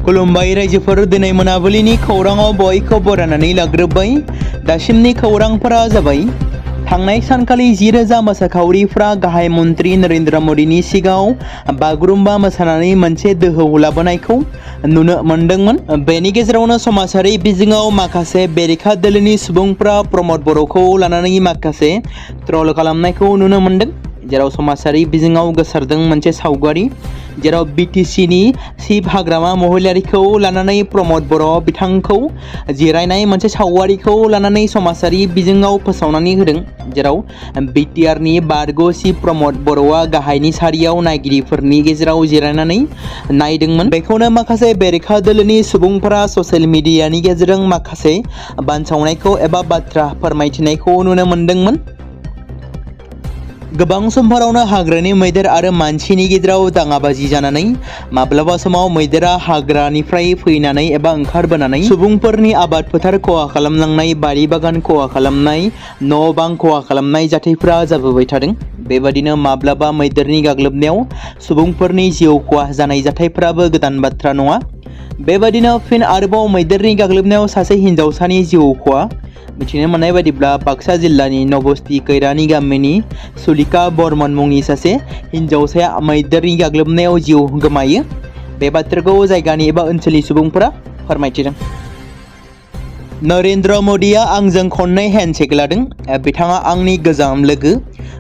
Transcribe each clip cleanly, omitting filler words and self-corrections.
खुलुमबाय रायजोफोर, दिनै मोनाबिलिनि खौराङाव बयखौ बरायनानै लाग्रोबाय। दासिमनि खौरांफोरा जाबाय थांनाय सानखालि 10,000 मोसाखावरिफ्रा गाहाय मन्त्रि नरेन्द्र मोदीनि सिगाङाव बागुरुम्बा मोसानानै मोनसे दोहौ लाबोनायखौ नुनो मोन्दोंमोन। बेनि गेजेरावनो समाजारि बिजोङाव माखासे बेरेखा दोलोनि सुबुंफ्रा प्रमद बर'खौ लानानै माखासे ट्रल खालामनायखौ नुनो मोन्दों, जेराव समाजारि बिजोङाव गोसारदों मोनसे सावगारि, जेराव बिटिसिनि चिफ हाग्रामा महिलारिखौ लानानै प्रमद बर' बिथांखौ जिरायनाय मोनसे सावगारिखौ लानानै समाजारि बिजोङाव फोसावनानै होदों, जेराव बिटिआरनि बारग' चिफ प्रमद बर'आ गाहायनि सारियाव नायगिरिफोरनि गेजेराव जिरायनानै नायदोंमोन। बेखौनो माखासे बेरेखा दोलोनि सुबुंफोरा ससियेल मिडियानि गेजेरजों माखासे बानसावनायखौ एबा बाथ्रा फोरमायथिनायखौ नुनो मोन्दोंमोन। गोबां समफोरावनो हाग्रानि मैदेर आरो मानसिनि गेजेराव दाङाबाजि जानानै माब्लाबा समाव मैदेरा हाग्रानिफ्राय फैनानै एबा ओंखारबोनानै सुबुंफोरनि आबाद फोथार खहा खालामलांनाय, बारि बागान खहा खालामनाय, न' बां खहा खालामनाय जाथायफोरा जाबोबाय थादों। बेबादिनो माब्लाबा मैदेरनि गाग्लोबनायाव सुबुंफोरनि जिउ खहा जानाय जाथायफोराबो गोदान बाथ्रा नङा। बेबादिनो फिन आरोबाव मैदेरनि गाग्लोबनायाव सासे हिन्जावसानि जिउ खहा। मिथिनो मोननाय बायदिब्ला बाक्सा जिल्लानि नबस्थि कैरानि गामिनि सुलिका बर्मन मुंनि सासे हिन्जावसाया मैदेरनि गाग्लोबनायाव जिउ गोमायो। बे बाथ्राखौ जायगानि एबा ओनसोलनि सुबुंफोरा फोरमायथिदों। नरेन्द्र मोदीआ आंजों खननै हेन्डशेक लादों। बिथाङा आंनि गोजाम लोगो।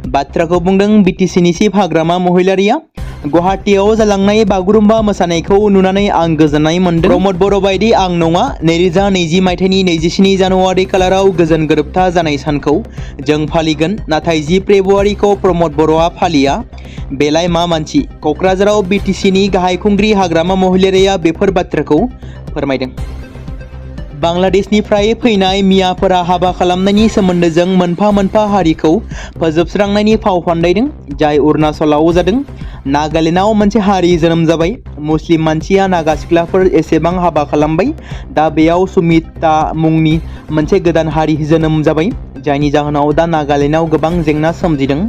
बाथ्राखौ बुंदों बिटिसिनि चिफ हाग्रामा महिलारिया। गुवाहाटीआव जालांनाय बागुरुम्बा मोसानायखौ नुनानै आं गोजोननाय मोन्दों। प्रमद बर' बायदि आं नङा। 2020 मायथाइनि 27 जानुवारि खालाराव गोजोन गोरोबथा जानाय सानखौ जों फालिगोन, नाथाय 10 फेब्रुवारिखौ प्रमद बर'आ फालिया। बेलाय मा मानसि? क'क्राझाराव बिटिसिनि गाहाय खुंग्रि हाग्रामा महिलारिया बेफोर बाथ्राखौ फोरमायदों। बांलादेशनिफ्राय फैनाय मियाफोरा हाबा खालामनायनि सोमोन्दोजों मोनफा मोनफा हारिखौ फोजोबस्रांनायनि फाव फान्दायदों, जाय अरुणाचलाव जादों। नागालेण्डआव मोनसे हारि जोनोम जाबाय। मुस्लिम मानसिया नागा सिख्लाफोर एसेबां हाबा खालामबाय। दा बेयाव सुमिता मुंनि मोनसे गोदान हारि जोनोम जाबाय, जायनि जाहोनाव दा नागालेण्डआव गोबां जेंना सोमजिदों।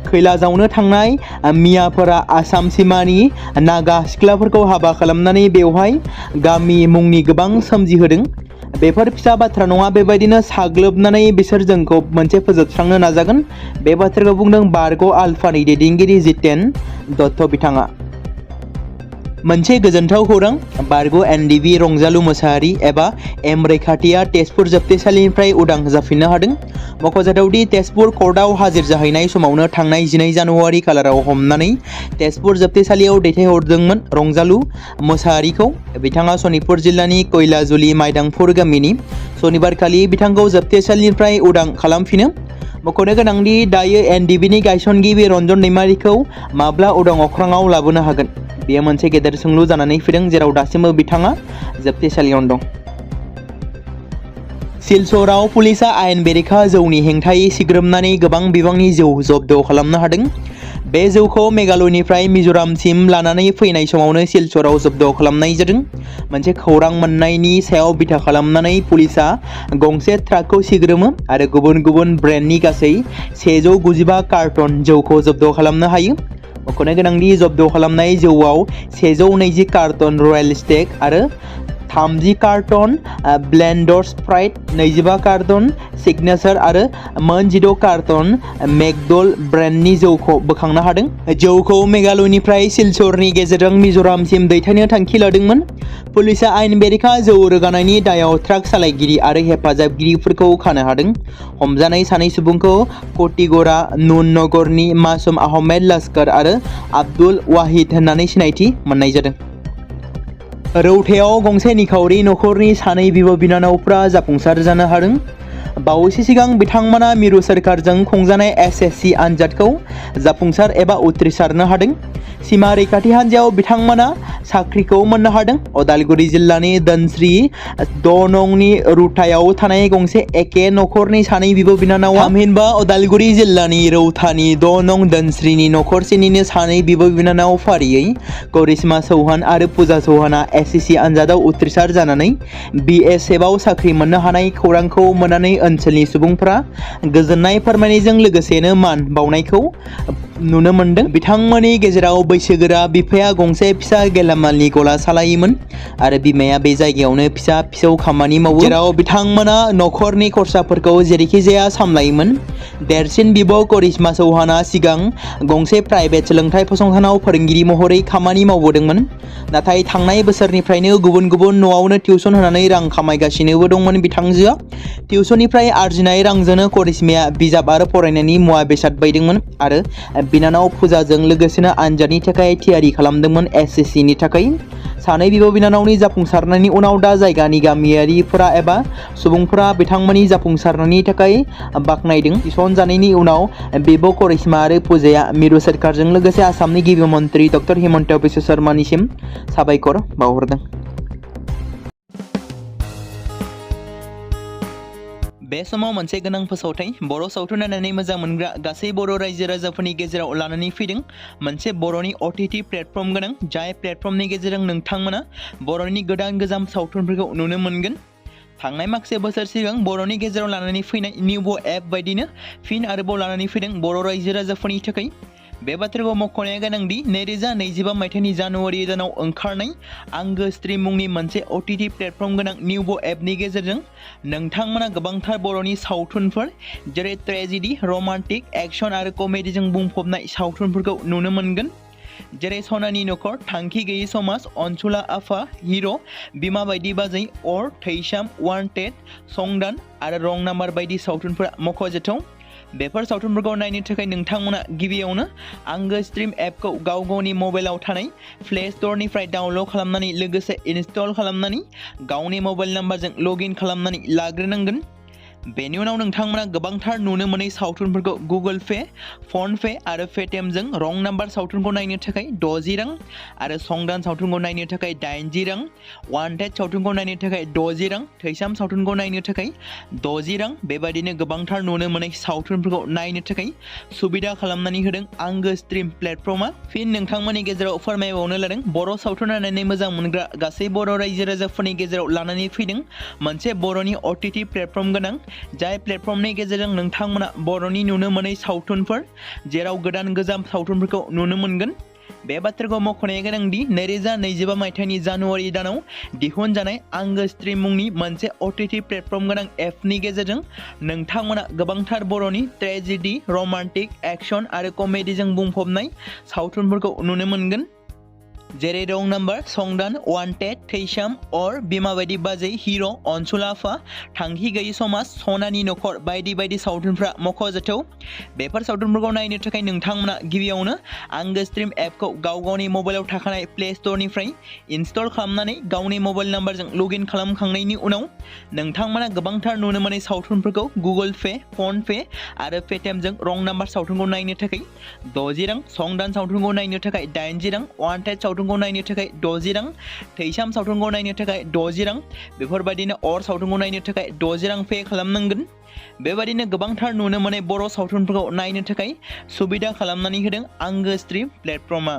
खैला जावनो थांनाय मियाफोरा आसाम सिमानि नागा सिख्लाफोरखौ हाबा खालामनानै बेवहाय गामि मुंनि गोबां सोमजिहोदों। बेफोर फिसा बाथ्रा नङा। बेबायदिनो साग्लोबनानै बिसोर जोंखौ मोनसे फोजोबस्रांनो नाजागोन। बे बाथ्राखौ बुंदों बारग' आलफानि दैदेनगिरि जितेन दत्त बिथाङा। मोनसे गोजोनथाव खौरां, बारग' एनडिबि रंजालु मोसाहारि एबा एम रैखाथिया तेजपुर जोबथेसालिनिफ्राय उदां जाफिननो हादों। मख'जाथावदि तेजपुर कर्टआव हाजिर जाहैनाय समावनो थांनाय 12 जानुवारि खालाराव हमनानै तेजपुर जोबथेसालियाव दैथायहरदोंमोन रंजालु मोसाहारिखौ। बिथाङा सनितपुर जिल्लानि कैलाजुलि माइदांफुर गामिनि। सनिबारखालि बिथांखौ जोबथेसालिनिफ्राय उदां खालामफिनो। मख'नो गोनांदि दायो एनडिबिनि गायसनगिरि रन्जन दैमारिखौ माब्ला उदां अख्राङाव लाबोनो हागोन, बेयो मोनसे गेदेर सोंलु जानानै फैदों, जेराव दासिमबो बिथाङा जोबथेसालियावनो दं। सिलचराव पुलिसआ आयेन बेरेखा जौनि हेंथायै सिग्रोमनानै गोबां बिबांनि जौ जब्द खालामनो हादों। बे जौखौ मेघालयनिफ्राय मिज'रामसिम लानानै फैनाय समावनो सिलचराव जब्द खालामनाय जादों। मोनसे खौरां मोननायनि सायाव बिथा खालामनानै पुलिसआ गंसे ट्राकखौ सिग्रोमो आरो गुबुन गुबुन ब्रेन्डनि गासै 195 कार्टन जौखौ जब्द खालामनो हायो। मख'नो गोनांदि जब्द खालामनाय जौआव 120 कार्टन रयेल स्टेग आरो 30 carton blender Sprite, 25 carton signature आरो मोन 16 कार्टन मेकडल ब्रेन्डनि जौखौ बोखांनो हादों। जौखौ मेघालयनिफ्राय सिलचरनि गेजेरजों मिज'रामसिम दैथायनो थांखि लादोंमोन। पुलिसआ आयेन बेरेखा जौ रोगानायनि दायाव ट्राक सालायगिरि आरो हेफाजाबगिरिफोरखौ खानो हादों। हमजानाय सानै सुबुंखौ कटिगरा नुन नगरनि मासुम आहमेद लस्कर आरो आब्दुल वाहिद होननानै सिनायथि मोननाय जादों। रौतायाव गंसे निखावरि नखरनि सानै बिब' बिनानावफ्रा जाफुंसार जानो हादों। बावैसो सिगां बिथांमोना मिरु सोरखारजों खुंजानाय एसएससि आनजादखौ जाफुंसार एबा उथ्रिसारनो हादों। सीमा रैखाथि हान्जायाव बिथांमोना साख्रिखौ मोननो हादों। अदालगुरि जिल्लानि धोनस्री 6 नंनि रौतायाव थानाय गंसे एखे नखरनि सानै बिब' बिनानावा थामहिनबा अदालगुरि जिल्लानि रौतानि 6 नं धोनस्रीनि नखरसेनिनो सानै बिब' बिनानाव फारियै करिश्मा चौहान आरो पूजा चौहाना एसएससि आनजादाव उथ्रिसार जानानै बिएसएफआव साख्रि मोननो हानाय खौरांखौ मोननानै ओनसोलनि सुबुंफोरा गोजोननाय फोरमायनायजों लोगोसेनो मान बावनायखौ नुनो मोनदों। बिथांमोननि गेजेराव बैसोगोरा बिफाया गंसे फिसा गेलामालनि गला सालायोमोन आरो बिमाया बे जायगायावनो फिसा फिसौ खामानि मावो, जेराव बिथांमोना नखरनि खरसाफोरखौ जेरैखिजाया सामलायोमोन। देरसिन बिब' करिश्मा चौहानआ सिगां गंसे प्राइभेट सोलोंथाइ फसंथानाव फोरोंगिरि महरै खामानि मावबोदोंमोन, नाथाय थांनाय बोसोरनिफ्रायनो गुबुन गुबुन न'आवनो टिउसन होनानै रां खामायगासिनोबो दंमोन बिथांजोआ। टिउसननिफ्राय आरजिनाय रांजोंनो करिश्माया बिजाब आरो फरायनायनि मुवा बेसाद बायदोंमोन आरो बिनानाव फुजाजों लोगोसेनो आनजादनि थाखाय थियारि खालामदोंमोन SSCनि थाखाय। सानै बिब' बिनानावनि जाफुंसारनायनि उनाव दा जायगानि गामियारिफोरा एबा सुबुंफोरा बिथांमोननि जाफुंसारनायनि थाखाय बाख्नायदों। थिसनजानायनि उनाव बिब' करिश्मा आरो फुजाया मिरु सोरखारजों लोगोसे आसामनि गिबि मन्त्रि डक्टर हिमन्त बिश्व शर्मानिसिम साबायखर बावहरदों। बे समाव मोनसे गोनां फोसावथाय बर' सावथुन नायनानै मोजां मोनग्रा गासै बर' रायजो राजाफोरनि गेजेराव लानानै फैदों मोनसे बर'नि OTT प्लेटफर्म गोनां, जाय प्लेटफर्मनि गेजेरजों नोंथांमोना बर'नि गोदान गोजाम सावथुनफोरखौ नुनो मोनगोन। थांनाय माखासे बोसोर सिगां बर'नि गेजेराव लानानै फैनाय निउबो एप बायदिनो फिन आरोबाव लानानै फैदों बर' रायजो राजाफोरनि थाखाय। बे बाथ्राखौ मख'नाया गोनांदि 2025 मायथाइनि जानुवारि दानाव ओंखारनाय आंगो स्ट्रिम मुंनि मोनसे OTT प्लेटफर्म गोनां निउबो एपनि गेजेरजों नोंथांमोना गोबांथार बर'नि सावथुनफोर जेरै ट्रेजेडि, रमान्टिक, एक्शन आरो कमेडिजों बुंफबनाय सावथुनफोरखौ नुनो मोनगोन, जेरै सनानि नखर, थांखि गैयै समाज, अनसुला आफा, हिर', बिमा बायदि बाजै, अर, थैसाम, वान्टेड, संदान आरो रं नाम्बार बायदि सावथुनफोरा मख'जाथाव। बेफोर सावथुनफोरखौ नायनो थाखाय नोंथांमोना गिबियावनो आंगो स्ट्रिम एपखौ गाव गावनि मबाइलाव थानाय प्ले स्ट'रनिफ्राय डाउनल'ड खालामनानै लोगोसे इनस्टल खालामनानै गावनि मबाइल नाम्बारजों लगइन खालामनानै लाग्रोनांगोन। बेनि उनाव नोंथांमोना गोबांथार नुनो मोनै सावथुनफोरखौ गुगोल पे, फन पे आरो पेटिएमजों रं नाम्बार सावथुनखौ नायनो थाखाय 60 रां आरो संदान सावथुनखौ नायनो थाखाय 80 रां, वान्टेड सावथुनखौ नायनो थाखाय 60 रां, थैसाम सावथुनखौ नायनो थाखाय 60 रां, बेबायदिनो गोबांथार नुनो मोनै सावथुनफोरखौ नायनो थाखाय सुबिदा खालामनानै होदों आंगो स्ट्रिम प्लेटफर्मा। फिन नोंथांमोननि गेजेराव फोरमायबावनो लादों बर' सावथुन नायनानै मोजां मोनग्रा गासै बर' रायजो राजाफोरनि गेजेराव लानानै फैदों मोनसे बर'नि OTT प्लेटफर्म गोनां, जाय प्लेटफर्मनि गेजेरजों नोंथांमोना बर'नि नुनो मोनै सावथुनफोर जेराव गोदान गोजाम सावथुनफोरखौ नुनो मोनगोन। बे बाथ्राखौ मख'नाया गोनांदि 2025 मायथाइनि जानुवारि दानाव दिहुनजानाय आंगो स्ट्रिम मुंनि मोनसे OTT प्लेटफर्म गोनां एपनि गेजेरजों नोंथांमोना गोबांथार बर'नि ट्रेजेडि, रमान्टिक, एक्शन आरो कमेडिजों बुंफबनाय सावथुनफोरखौ नुनो मोनगोन, जेरै रं नाम्बार, संदान, वान्टेड, थैसाम, अर, बिमा बायदि बाजै, हिर', अनसुला आफा, थांखि गैयै समाज, सनानि नखर बायदि बायदि सावथुनफ्रा मख'जाथाव। बेफोर सावथुनफोरखौ नायनो थाखाय नोंथांमोना गिबियावनो आंगो स्ट्रिम एपखौ गाव गावनि मबाइलाव थाखानाय प्ले स्ट'रनिफ्राय इनस्टल खालामनानै गावनि मबाइल नाम्बारजों लगइन खालामखांनायनि उनाव नोंथांमोना गोबांथार नुनो मोनै सावथुनफोरखौ गुगोल पे, फन पे आरो पेटिएमजों रं नाम्बार सावथुनखौ नायनो थाखाय 60 रां, संदान सावथुनखौ नायनो थाखाय 80 रां, वान्टेड सावथुनखौ नायनो थाखाय 60 रां, थैसाम सावथुनखौ नायनो थाखाय 60 रां, बेफोरबायदिनो अर सावथुनखौ नायनो थाखाय 60 रां पे खालामनांगोन। बेबायदिनो गोबांथार नुनो मोनै बर' सावथुनफोरखौ नायनो थाखाय सुबिदा खालामनानै होदों आंगो स्ट्रिम प्लेटफर्मा।